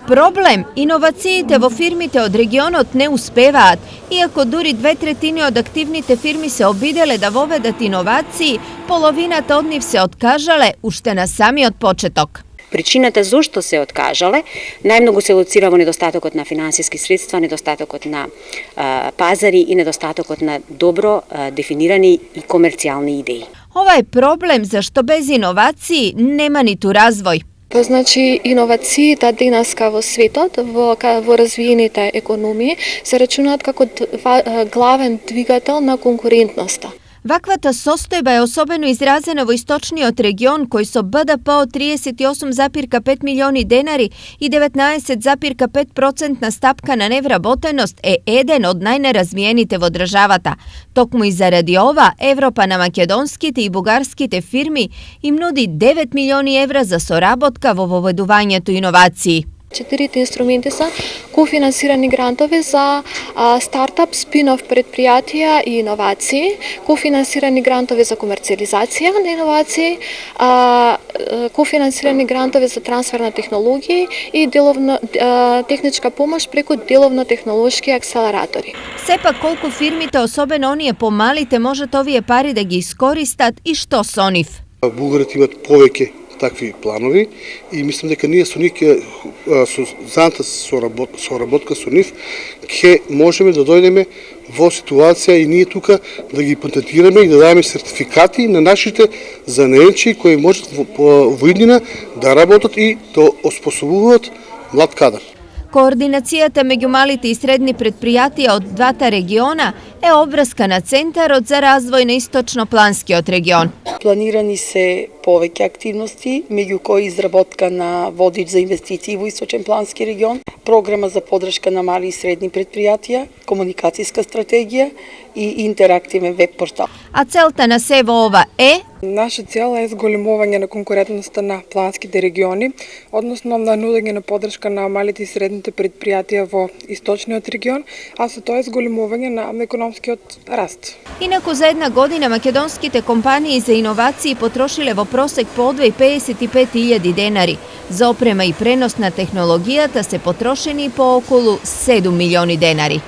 Проблем иновациите во фирмите од регионот не успеваат, иако дури 2/3 од активните фирми се обиделе да воведат иновации, половината од нив се откажале уште на самиот почеток. Причината зошто се откажале, најмногу се лоцира во недостатокот на финансиски средства, недостатокот на пазари и недостатокот на добро дефинирани и комерцијални идеи. Ова е проблем зашто без иновации нема ниту развој. Значи, иновациите денеска во светот, во развиените економии, се рачунаат како главен двигател на конкурентноста. Ваквата состојба е особено изразена во источниот регион, кој со БДП од 38,5 милиони денари и 19,5% стапка на невработеност е еден од најнеразвиените во државата. Токму и заради ова, Европа на македонските и бугарските фирми им нуди 9 милиони евра за соработка во воведувањето иновации. 4 инструменти се кофинансирани грантови за стартап, спин-оф предпријатија и иновации, кофинансирани грантови за комерцијализација на иновации, кофинансирани грантови за трансфер на технологии и техничка помош преку деловно-технолошки акселератори. Сепак колку фирмите, особено оние помалите, можат овие пари да ги искористат и што со нив? Бугарите имат повеќе такви планови и мислам дека ние со нив со заната соработка со нив ќе можеме да дојдеме во ситуација и ние тука да ги патентираме и да даваме сертификати на нашите занаечи кои можат во иднина да работат и да оспособуваат млад кадар. Координацијата меѓу малите и средни предпријатија од двата региона е обврска на Центарот за развој на Источнопланскиот регион. Планирани се повеќе активности, меѓу кои изработка на водич за инвестиции во Источен плански регион, програма за поддршка на мали и средни предпријатија, комуникацијска стратегија и интерактивен веб портал. А целта на се во ова е? Наша цел е зголемување на конкурентноста на планските региони, односно на нудење на поддршка на малите и средните предпријатија во Источниот регион, а со тоа зголемување на економскиот раст. Инаку за една година македонските компании за иновации потрошиле во просек по 55.000 денари. За опрема и пренос на технологијата се потрошени по околу 7 милиони денари.